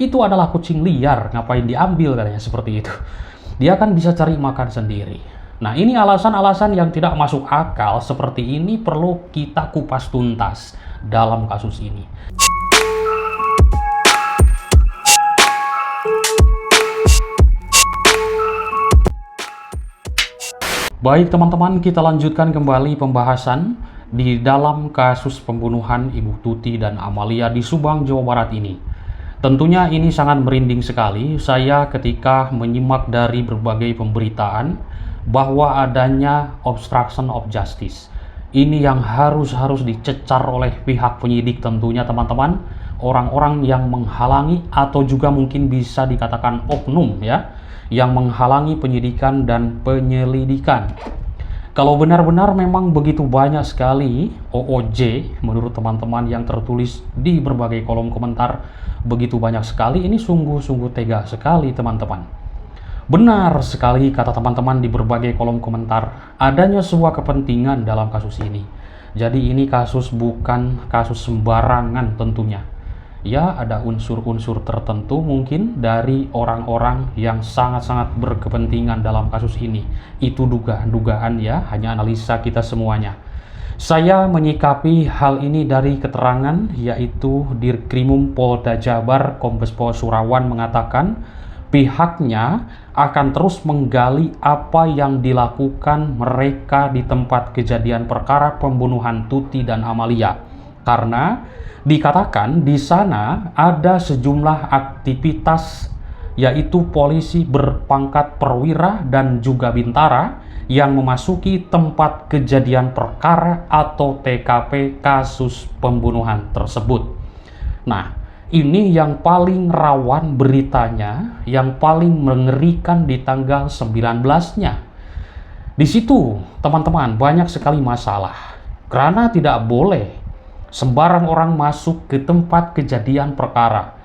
Itu adalah kucing liar, ngapain diambil katanya seperti itu. Dia kan bisa cari makan sendiri. Nah, ini alasan-alasan yang tidak masuk akal seperti ini perlu kita kupas tuntas dalam kasus ini. Baik teman-teman, kita lanjutkan kembali pembahasan di dalam kasus pembunuhan Ibu Tuti dan Amalia di Subang, Jawa Barat ini. Tentunya ini sangat merinding sekali saya ketika menyimak dari berbagai pemberitaan bahwa adanya obstruction of justice. Ini yang harus dicecar oleh pihak penyidik tentunya teman-teman. Orang-orang yang menghalangi atau juga mungkin bisa dikatakan oknum ya, yang menghalangi penyidikan dan penyelidikan. Kalau benar-benar memang begitu banyak sekali OOJ menurut teman-teman yang tertulis di berbagai kolom komentar, begitu banyak sekali, ini sungguh-sungguh tega sekali teman-teman. Benar sekali kata teman-teman di berbagai kolom komentar, adanya sebuah kepentingan dalam kasus ini. Jadi ini kasus bukan kasus sembarangan tentunya. Ya, ada unsur-unsur tertentu mungkin dari orang-orang yang sangat-sangat berkepentingan dalam kasus ini. Itu dugaan-dugaan ya, hanya analisa kita semuanya. Saya menyikapi hal ini dari keterangan, yaitu Dirkrimum Polda Jabar Kombes Pol Surawan mengatakan pihaknya akan terus menggali apa yang dilakukan mereka di tempat kejadian perkara pembunuhan Tuti dan Amalia. Karena dikatakan di sana ada sejumlah aktivitas, yaitu polisi berpangkat perwira dan juga bintara yang memasuki tempat kejadian perkara atau TKP kasus pembunuhan tersebut. Nah, ini yang paling rawan beritanya, yang paling mengerikan di tanggal 19-nya. Di situ, teman-teman, banyak sekali masalah. Karena tidak boleh sembarang orang masuk ke tempat kejadian perkara.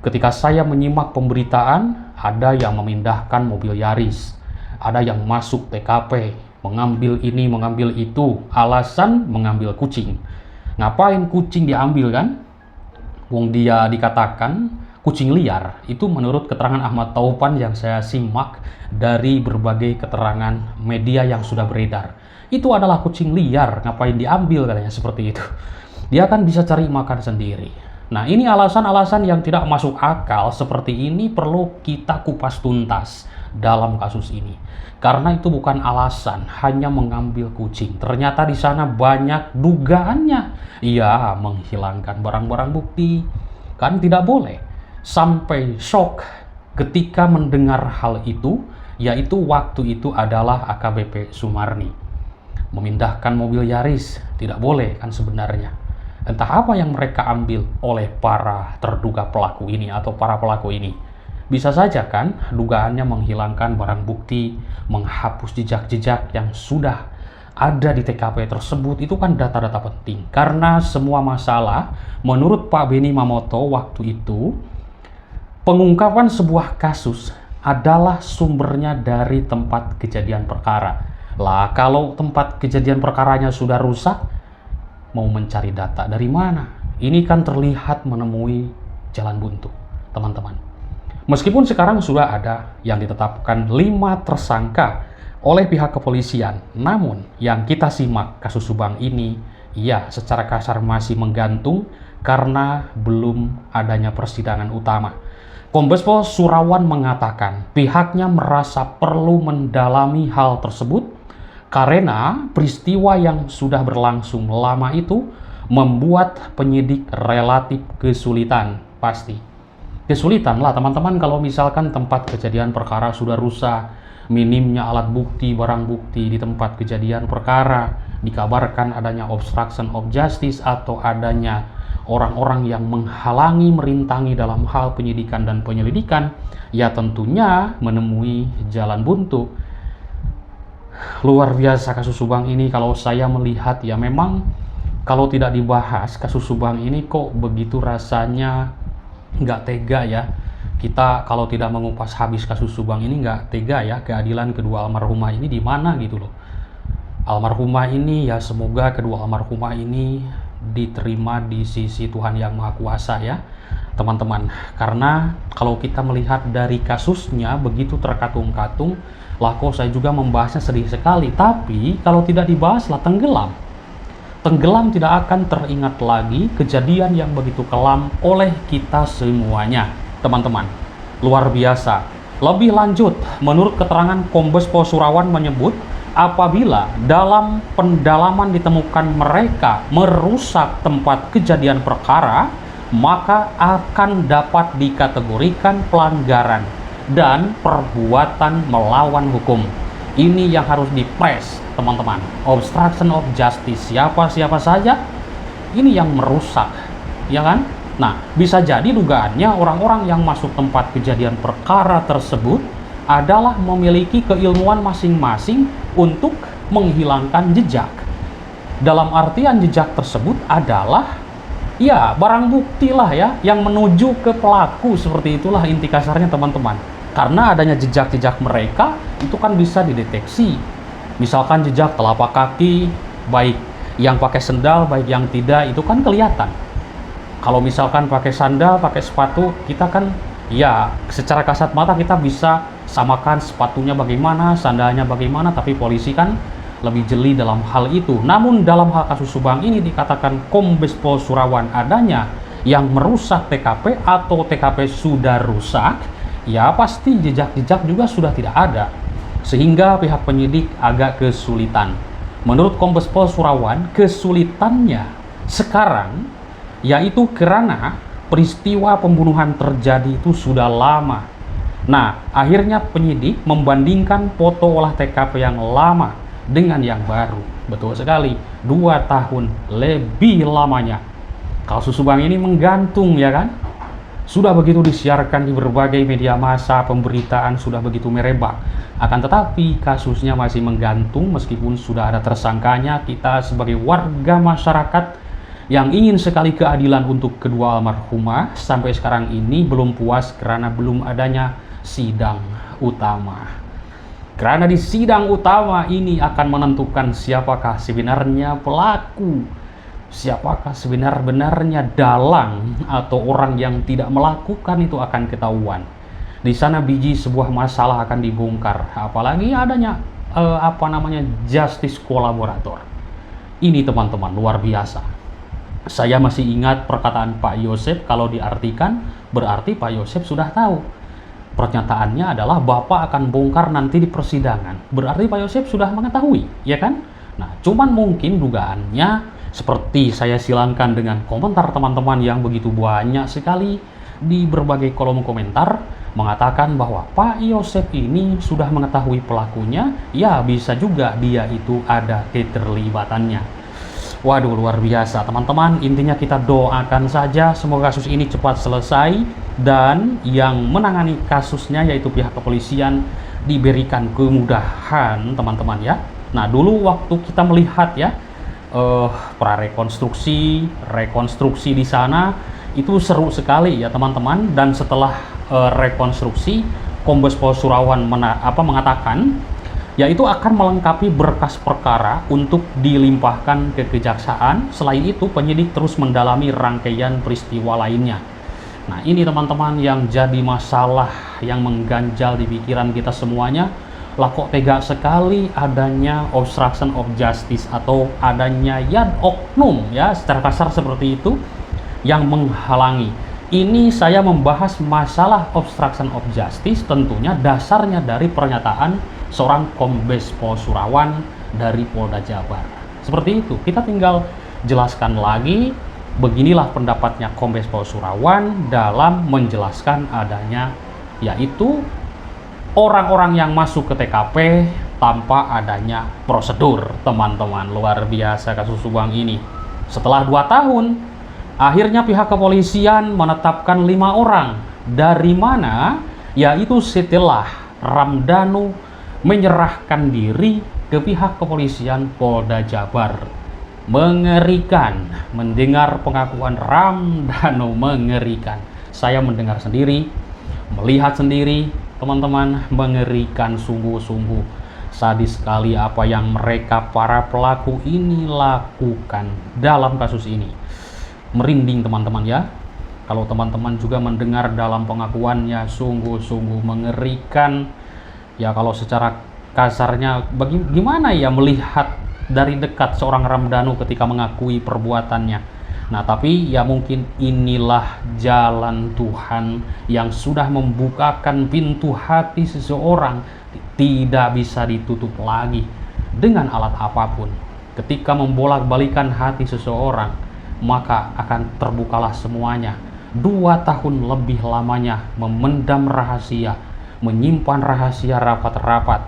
Ketika saya menyimak pemberitaan, ada yang memindahkan mobil Yaris, ada yang masuk TKP, mengambil ini, mengambil itu, alasan mengambil kucing. Ngapain kucing diambil kan? Wong dia dikatakan kucing liar. Itu menurut keterangan Ahmad Taufan yang saya simak dari berbagai keterangan media yang sudah beredar. Itu adalah kucing liar, ngapain diambil katanya seperti itu. Dia kan bisa cari makan sendiri. Nah, ini alasan-alasan yang tidak masuk akal seperti ini perlu kita kupas tuntas dalam kasus ini. Karena itu bukan alasan hanya mengambil kucing. Ternyata di sana banyak dugaannya. Iya, menghilangkan barang-barang bukti. Kan tidak boleh. Sampai shock ketika mendengar hal itu, yaitu waktu itu adalah AKBP Sumarni. Memindahkan mobil Yaris, tidak boleh kan sebenarnya. Entah apa yang mereka ambil oleh para terduga pelaku ini atau para pelaku ini. Bisa saja kan dugaannya menghilangkan barang bukti, menghapus jejak-jejak yang sudah ada di TKP tersebut. Itu kan data-data penting. Karena semua masalah menurut Pak Benny Mamoto waktu itu, pengungkapan sebuah kasus adalah sumbernya dari tempat kejadian perkara. Lah kalau tempat kejadian perkaranya sudah rusak, mau mencari data dari mana? Ini kan terlihat menemui jalan buntu, teman-teman. Meskipun sekarang sudah ada yang ditetapkan 5 tersangka oleh pihak kepolisian, namun yang kita simak kasus Subang ini, ya secara kasar masih menggantung karena belum adanya persidangan utama. Kombes Pol Surawan mengatakan pihaknya merasa perlu mendalami hal tersebut karena peristiwa yang sudah berlangsung lama itu membuat penyidik relatif kesulitan. Pasti kesulitan lah teman-teman kalau misalkan tempat kejadian perkara sudah rusak, minimnya alat bukti, barang bukti di tempat kejadian perkara, dikabarkan adanya obstruction of justice atau adanya orang-orang yang menghalangi, merintangi dalam hal penyidikan dan penyelidikan, ya tentunya menemui jalan buntu. Luar biasa kasus Subang ini. Kalau saya melihat ya memang kalau tidak dibahas kasus Subang ini kok begitu rasanya nggak tega ya. Kita kalau tidak mengupas habis kasus Subang ini nggak tega ya. Keadilan kedua almarhumah ini di mana gitu loh. Almarhumah ini ya semoga kedua almarhumah ini diterima di sisi Tuhan Yang Maha Kuasa ya. teman-teman, karena kalau kita melihat dari kasusnya begitu terkatung-katung, lah kok saya juga membahasnya sedih sekali. Tapi kalau tidak dibahas lah tenggelam. Tenggelam tidak akan teringat lagi kejadian yang begitu kelam oleh kita semuanya, teman-teman. Luar biasa. Lebih lanjut, menurut keterangan Kombes Pol Surawan menyebut, apabila dalam pendalaman ditemukan mereka merusak tempat kejadian perkara, maka akan dapat dikategorikan pelanggaran dan perbuatan melawan hukum. Ini yang harus dipres, teman-teman. Obstruction of justice. Siapa saja ini yang merusak, ya kan? Nah, bisa jadi dugaannya orang-orang yang masuk tempat kejadian perkara tersebut adalah memiliki keilmuan masing-masing untuk menghilangkan jejak. Dalam artian jejak tersebut adalah ya barang bukti lah ya yang menuju ke pelaku. Seperti itulah inti kasarnya, teman-teman. Karena adanya jejak-jejak mereka itu kan bisa dideteksi. Misalkan jejak telapak kaki, baik yang pakai sendal, baik yang tidak, itu kan kelihatan. Kalau misalkan pakai sandal, pakai sepatu, kita kan ya secara kasat mata kita bisa samakan sepatunya bagaimana, sandalnya bagaimana, tapi polisi kan lebih jeli dalam hal itu. Namun dalam hal kasus Subang ini dikatakan Kombes Pol Surawan adanya yang merusak TKP atau TKP sudah rusak, ya pasti jejak-jejak juga sudah tidak ada. Sehingga pihak penyidik agak kesulitan. Menurut Kombes Pol Surawan, kesulitannya sekarang yaitu karena peristiwa pembunuhan terjadi itu sudah lama. Nah, akhirnya penyidik membandingkan foto olah TKP yang lama dengan yang baru. Betul sekali, 2 tahun lebih lamanya. Kasus Subang ini menggantung, ya kan? Sudah begitu disiarkan di berbagai media massa, pemberitaan sudah begitu merebak. Akan tetapi kasusnya masih menggantung meskipun sudah ada tersangkanya. Kita sebagai warga masyarakat yang ingin sekali keadilan untuk kedua almarhumah sampai sekarang ini belum puas karena belum adanya sidang utama. Karena di sidang utama ini akan menentukan siapakah sebenarnya pelaku, siapakah sebenar-benarnya dalang atau orang yang tidak melakukan itu akan ketahuan. Di sana biji sebuah masalah akan dibongkar, apalagi adanya justice kolaborator. Ini teman-teman luar biasa. Saya masih ingat perkataan Pak Yosep, kalau diartikan berarti Pak Yosep sudah tahu. Pernyataannya adalah Bapak akan bongkar nanti di persidangan. Berarti Pak Yosep sudah mengetahui, ya kan? Nah, cuman mungkin dugaannya seperti saya silangkan dengan komentar teman-teman yang begitu banyak sekali di berbagai kolom komentar mengatakan bahwa Pak Yosep ini sudah mengetahui pelakunya, ya bisa juga dia itu ada keterlibatannya. Waduh, luar biasa teman-teman. Intinya kita doakan saja semoga kasus ini cepat selesai dan yang menangani kasusnya yaitu pihak kepolisian diberikan kemudahan, teman-teman ya. Nah, dulu waktu kita melihat ya prarekonstruksi, rekonstruksi di sana itu seru sekali ya teman-teman. Dan setelah rekonstruksi, Kombes Pol Surawan mengatakan yaitu akan melengkapi berkas perkara untuk dilimpahkan ke kejaksaan. Selain itu, penyidik terus mendalami rangkaian peristiwa lainnya. Nah, ini teman-teman yang jadi masalah yang mengganjal di pikiran kita semuanya. Lah kok tega sekali adanya obstruction of justice atau adanya oknum ya secara kasar seperti itu yang menghalangi. Ini saya membahas masalah obstruction of justice tentunya dasarnya dari pernyataan seorang Kombes Pol Surawan dari Polda Jabar. Seperti itu, kita tinggal jelaskan lagi. Beginilah pendapatnya Kombes Pol Surawan dalam menjelaskan adanya yaitu orang-orang yang masuk ke TKP tanpa adanya prosedur. Teman-teman, luar biasa kasus Subang ini. Setelah 2 tahun, akhirnya pihak kepolisian menetapkan 5 orang. Dari mana? Yaitu setelah Ramdhanu menyerahkan diri ke pihak kepolisian Polda Jabar. Mengerikan mendengar pengakuan Ramdhanu, mengerikan. Saya mendengar sendiri, melihat sendiri, teman-teman, mengerikan sungguh-sungguh. Sadis sekali apa yang mereka para pelaku ini lakukan dalam kasus ini. Merinding teman-teman ya. Kalau teman-teman juga mendengar dalam pengakuannya, sungguh-sungguh mengerikan. Ya kalau secara kasarnya, gimana ya melihat dari dekat seorang Ramdhanu ketika mengakui perbuatannya. Nah, tapi ya mungkin inilah jalan Tuhan yang sudah membukakan pintu hati seseorang, tidak bisa ditutup lagi dengan alat apapun. Ketika membolak-balikan hati seseorang, maka akan terbukalah semuanya. 2 tahun lebih lamanya memendam rahasia, menyimpan rahasia rapat-rapat,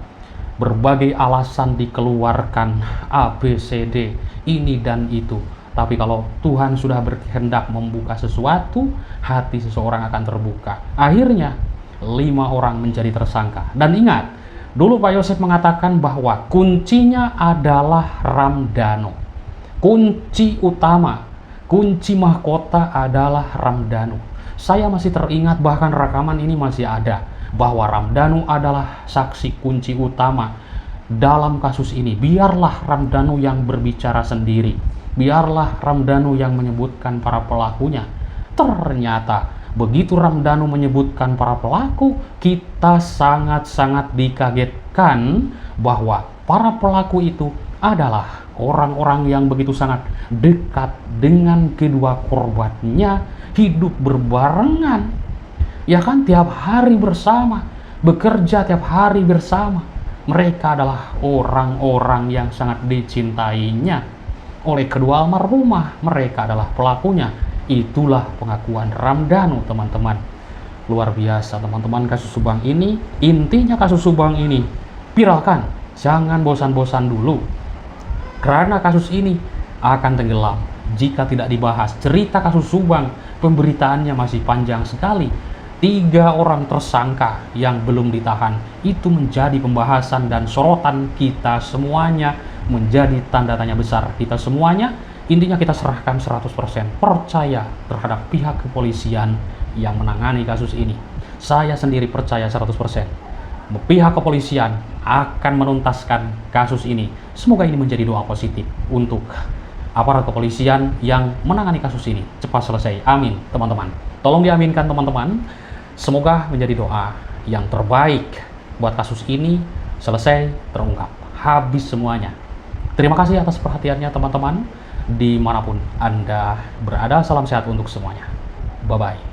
berbagai alasan dikeluarkan, ABCD, ini dan itu. Tapi kalau Tuhan sudah berkehendak membuka sesuatu, hati seseorang akan terbuka. Akhirnya 5 orang menjadi tersangka. Dan ingat, dulu Pak Yosef mengatakan bahwa kuncinya adalah Ramdhanu. Kunci utama, kunci mahkota adalah Ramdhanu. Saya masih teringat, bahkan rekaman ini masih ada, bahwa Ramdhanu adalah saksi kunci utama dalam kasus ini. Biarlah Ramdhanu yang berbicara sendiri, biarlah Ramdhanu yang menyebutkan para pelakunya. Ternyata begitu Ramdhanu menyebutkan para pelaku, kita sangat-sangat dikagetkan bahwa para pelaku itu adalah orang-orang yang begitu sangat dekat dengan kedua korbannya, hidup berbarengan, ya kan, tiap hari bersama, bekerja tiap hari bersama. Mereka adalah orang-orang yang sangat dicintainya oleh kedua almarhumah. Mereka adalah pelakunya. Itulah pengakuan Ramdhanu, teman-teman. Luar biasa, teman-teman, kasus Subang ini. Intinya kasus Subang ini, viralkan, jangan bosan-bosan dulu, karena kasus ini akan tenggelam jika tidak dibahas. Cerita kasus Subang, pemberitaannya masih panjang sekali. 3 orang tersangka yang belum ditahan, itu menjadi pembahasan dan sorotan kita semuanya, menjadi tanda tanya besar kita semuanya. Intinya kita serahkan 100% percaya terhadap pihak kepolisian yang menangani kasus ini. Saya sendiri percaya 100% pihak kepolisian akan menuntaskan kasus ini. Semoga ini menjadi doa positif untuk aparat kepolisian yang menangani kasus ini cepat selesai. Amin, teman-teman. Tolong diaminkan, teman-teman. Semoga menjadi doa yang terbaik buat kasus ini selesai, terungkap, habis semuanya. Terima kasih atas perhatiannya, teman-teman. Dimanapun Anda berada, salam sehat untuk semuanya. Bye-bye.